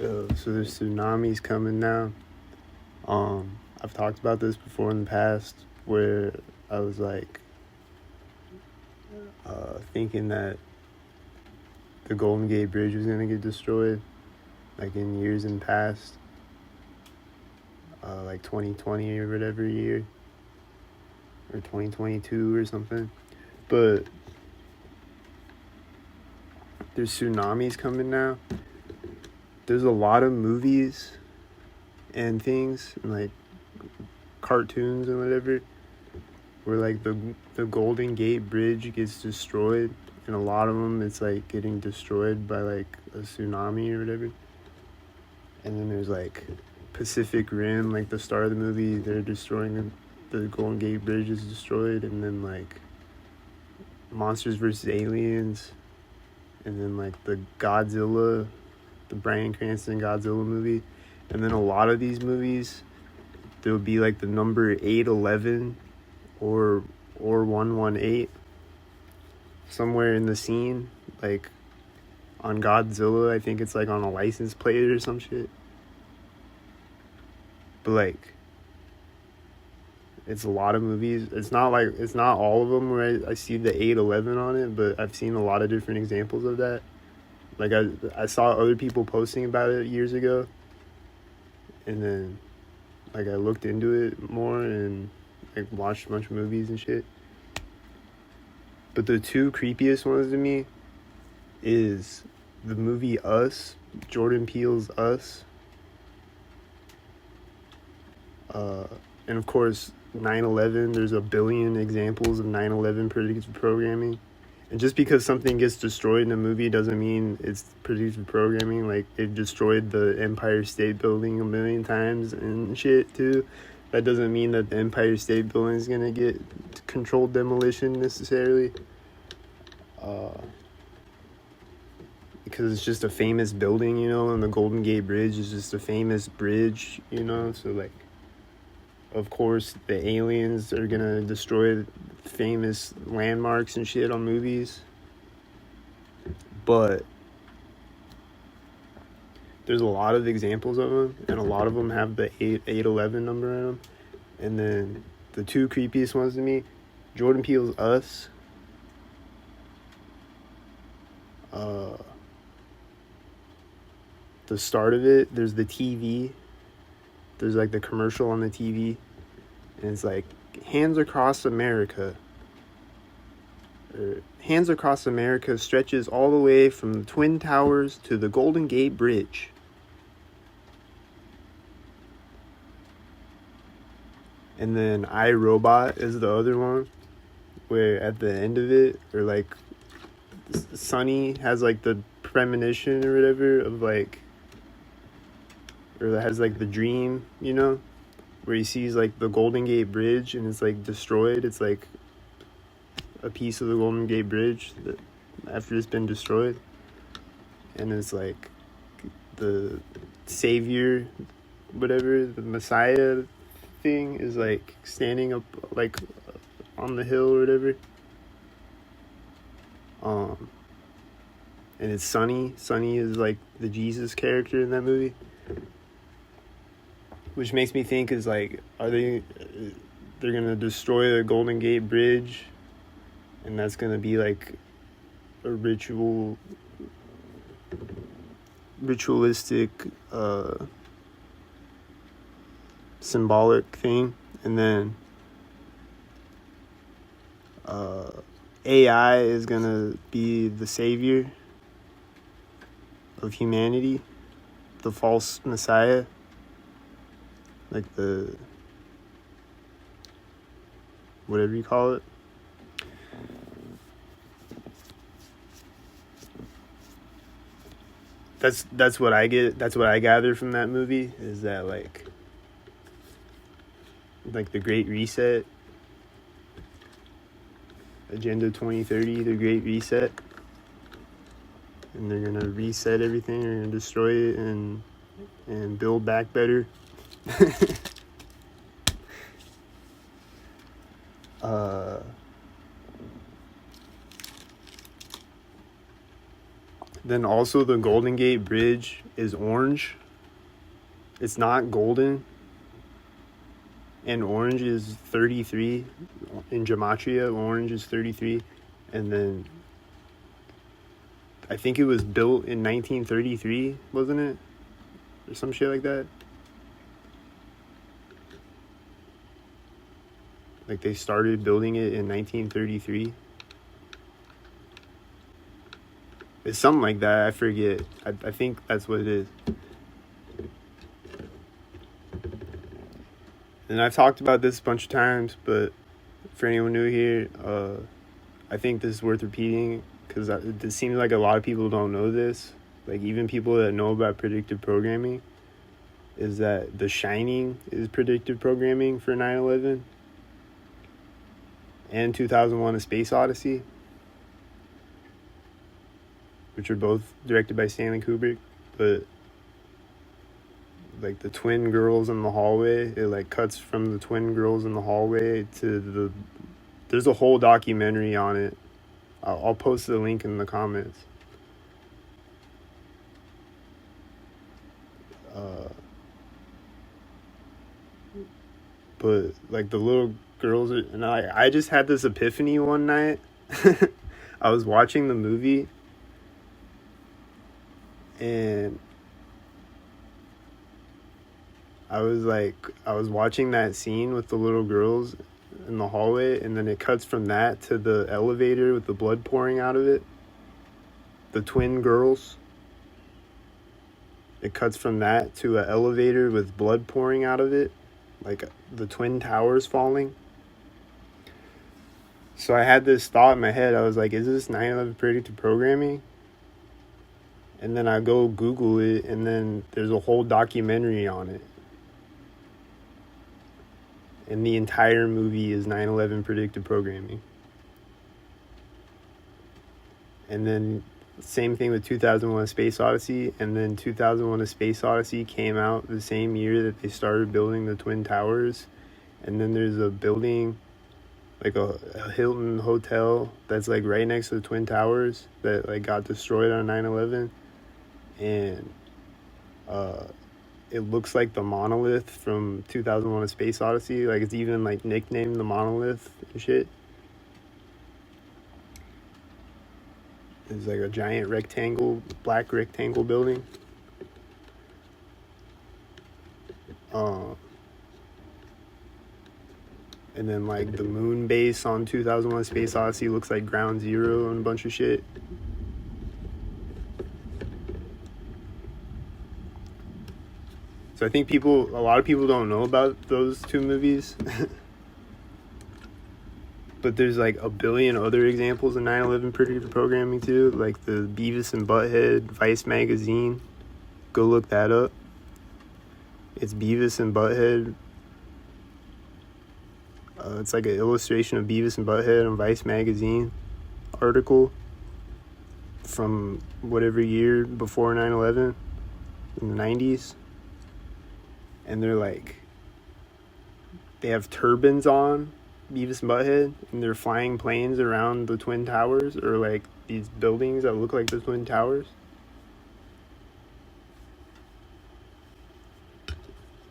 So there's tsunamis coming now. I've talked about this before in the past, where I was like thinking that the Golden Gate Bridge was gonna get destroyed, like in years in past, like 2020 or whatever year, or 2022 or something. But there's tsunamis coming now. There's a lot of movies and things, and like cartoons and whatever, where like the Golden Gate Bridge gets destroyed, and a lot of them it's like getting destroyed by like a tsunami or whatever. And then there's like Pacific Rim, like the start of the movie, they're destroying the Golden Gate Bridge is destroyed, and then like Monsters vs. Aliens, and then like the Bryan Cranston Godzilla movie, and then a lot of these movies, there'll be like the number 811 or 118 somewhere in the scene, like on Godzilla. I think it's like on a license plate or some shit. But like, it's a lot of movies. It's not all of them where I see the 811 on it, but I've seen a lot of different examples of that. Like I saw other people posting about it years ago, and then like I looked into it more and like watched a bunch of movies and shit. But the two creepiest ones to me is the movie Us, Jordan Peele's Us, and of course 9/11. There's a billion examples of 9/11 predictive programming. And just because something gets destroyed in a movie doesn't mean it's predictive programming. Like, it destroyed the Empire State Building a million times and shit, too. That doesn't mean that the Empire State Building is going to get controlled demolition, necessarily. Because it's just a famous building, you know, and the Golden Gate Bridge is just a famous bridge, you know? So, like, of course, the aliens are going to destroy famous landmarks and shit on movies, but there's a lot of examples of them, and a lot of them have the 811 number in them. And then the two creepiest ones to me, Jordan Peele's Us. The start of it, there's the TV. There's like the commercial on the TV, and it's like, Hands Across America. Hands Across America stretches all the way from the Twin Towers to the Golden Gate Bridge. And then I, Robot is the other one, where at the end of it, or like Sonny has like the premonition or whatever of like, or has like the dream, you know, where he sees like the Golden Gate Bridge and it's like destroyed. It's like a piece of the Golden Gate Bridge that after it's been destroyed, and it's like the savior, whatever, the Messiah thing is like standing up like on the hill or whatever. And it's Sonny. Sonny is like the Jesus character in that movie, which makes me think is like, they're gonna destroy the Golden Gate Bridge, and that's gonna be like a ritualistic symbolic thing, and then AI is gonna be the savior of humanity, the false messiah, like the whatever you call it. That's what I get. That's what I gather from that movie, is that like the Great Reset, Agenda 2030, the Great Reset, and they're gonna reset everything. They're gonna destroy it and build back better. Then also the Golden Gate Bridge is orange. It's not golden. And orange is 33. In gematria, orange is 33. And then I think it was built in 1933, wasn't it? Or some shit like that. Like they started building it in 1933. It's something like that. I forget. I think that's what it is. And I've talked about this a bunch of times, but for anyone new here, I think this is worth repeating because it seems like a lot of people don't know this. Like even people that know about predictive programming, is that The Shining is predictive programming for 9/11 and 2001: A Space Odyssey, which are both directed by Stanley Kubrick. But like the twin girls in the hallway, it like cuts from the twin girls in the hallway to there's a whole documentary on it. I'll post the link in the comments. But like the little girls and I just had this epiphany one night. I was watching the movie and I was watching that scene with the little girls in the hallway, and then it cuts from that to the elevator with the blood pouring out of it. The twin girls. It cuts from that to an elevator with blood pouring out of it, like the twin towers falling. So I had this thought in my head. I was like, is this 9/11 predictive programming? And then I go Google it, and then there's a whole documentary on it. And the entire movie is 9/11 predictive programming. And then same thing with 2001: A Space Odyssey. And then 2001: A Space Odyssey came out the same year that they started building the Twin Towers. And then there's a building, like a Hilton hotel that's like right next to the Twin Towers that like got destroyed on 9/11. And it looks like the monolith from 2001: A Space Odyssey. Like it's even like nicknamed the monolith and shit. It's like a giant black rectangle building. And then like the moon base on 2001: A Space Odyssey looks like Ground Zero and a bunch of shit. So I think a lot of people don't know about those two movies. But there's like a billion other examples of 9/11 predictive programming too, like the Beavis and Butthead Vice magazine. Go look that up. It's Beavis and Butthead. It's like an illustration of Beavis and Butthead on Vice magazine article from whatever year before 9/11 in the 90s. And they have turbines on, Beavis and Butthead, and they're flying planes around the Twin Towers, or like these buildings that look like the Twin Towers.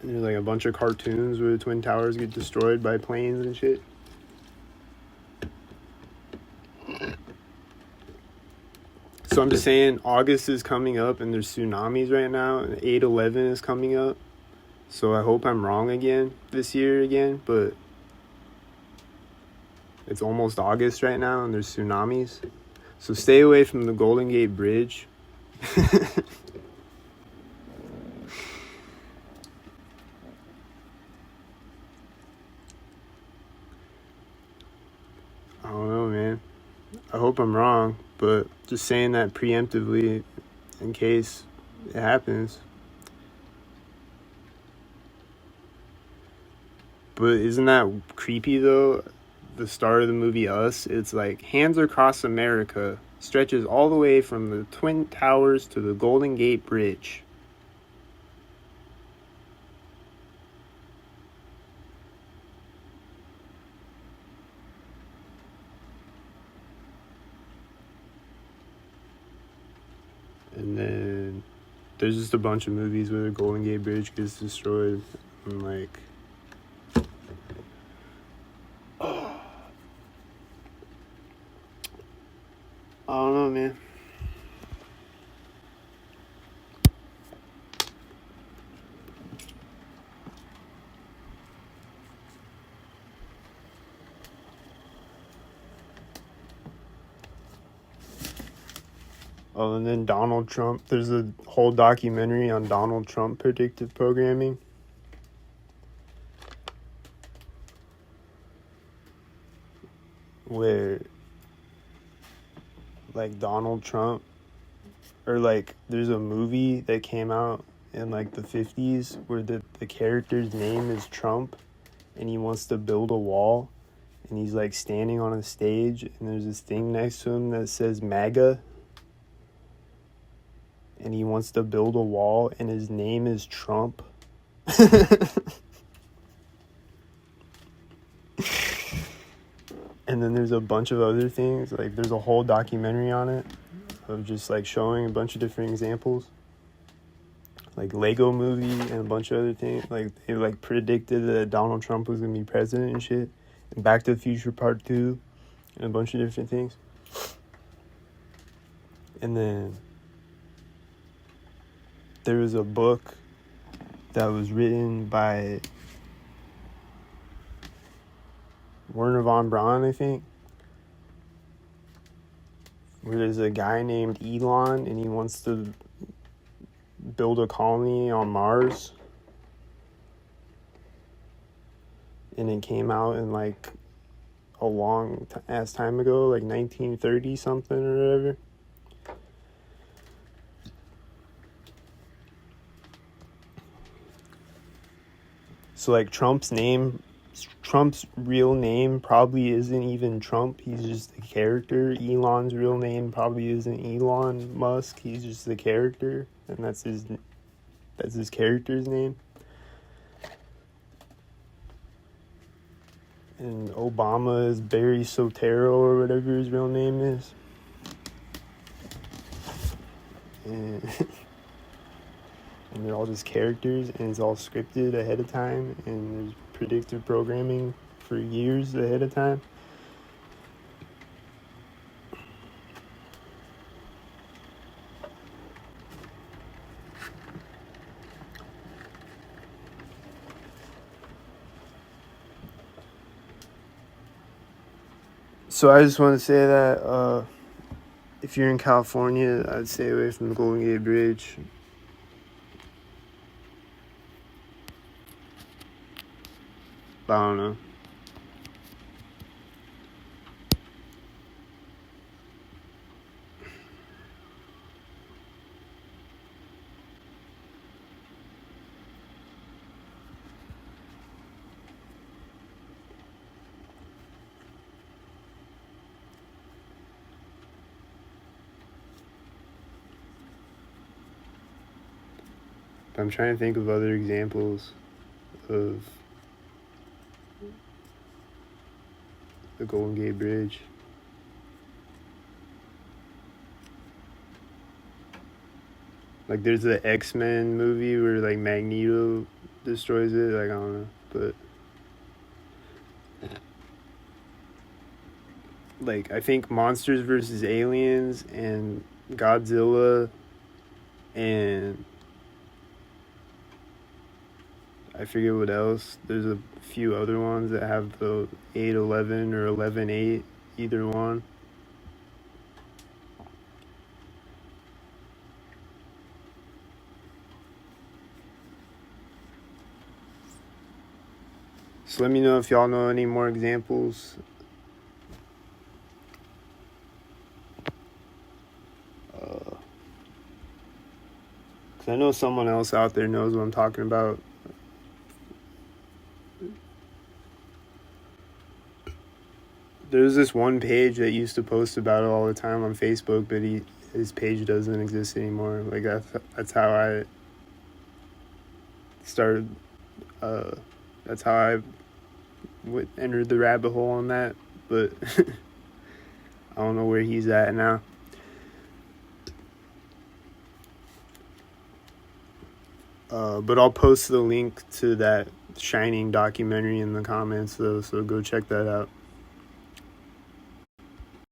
And there's like a bunch of cartoons where the Twin Towers get destroyed by planes and shit. So I'm just saying, August is coming up and there's tsunamis right now, and 8/11 is coming up. So I hope I'm wrong again this year again, but it's almost August right now and there's tsunamis. So stay away from the Golden Gate Bridge. I don't know, man. I hope I'm wrong, but just saying that preemptively in case it happens. But isn't that creepy though? The start of the movie Us, it's like hands across America stretches all the way from the Twin Towers to the Golden Gate Bridge. And then there's just a bunch of movies where the Golden Gate Bridge gets destroyed. And like, I don't know, man. Oh, and then Donald Trump. There's a whole documentary on Donald Trump predictive programming. Where, like, Donald Trump, or like, there's a movie that came out in like the 50s where the character's name is Trump and he wants to build a wall and he's like standing on a stage and there's this thing next to him that says MAGA. And he wants to build a wall, and his name is Trump. And then there's a bunch of other things. Like, there's a whole documentary on it of just, like, showing a bunch of different examples. Like, Lego Movie and a bunch of other things. Like, they, like, predicted that Donald Trump was going to be president and shit. And Back to the Future Part 2 and a bunch of different things. And then there was a book that was written by Werner von Braun, I think, where there's a guy named Elon and he wants to build a colony on Mars. And it came out in like a long ass time ago, like 1930 something or whatever. So, like, Trump's real name probably isn't even Trump. He's just a character. Elon's real name probably isn't Elon Musk. He's just a character, and that's his character's name. And Obama is Barry Soetoro or whatever his real name is. And and they're all just characters, and it's all scripted ahead of time, and there's predictive programming for years ahead of time. So I just want to say that if you're in California, I'd stay away from the Golden Gate Bridge. I don't know. I'm trying to think of other examples of the Golden Gate Bridge. Like, there's the X-Men movie where, like, Magneto destroys it. Like, I don't know, but like, I think Monsters vs. Aliens and Godzilla and I forget what else. There's a few other ones that have the 8-11 or 11-8, either one. So let me know if y'all know any more examples. Because I know someone else out there knows what I'm talking about. There's this one page that used to post about it all the time on Facebook, but his page doesn't exist anymore. Like, that's how I started. That's how I entered the rabbit hole on that. But I don't know where he's at now. But I'll post the link to that Shining documentary in the comments though, so go check that out.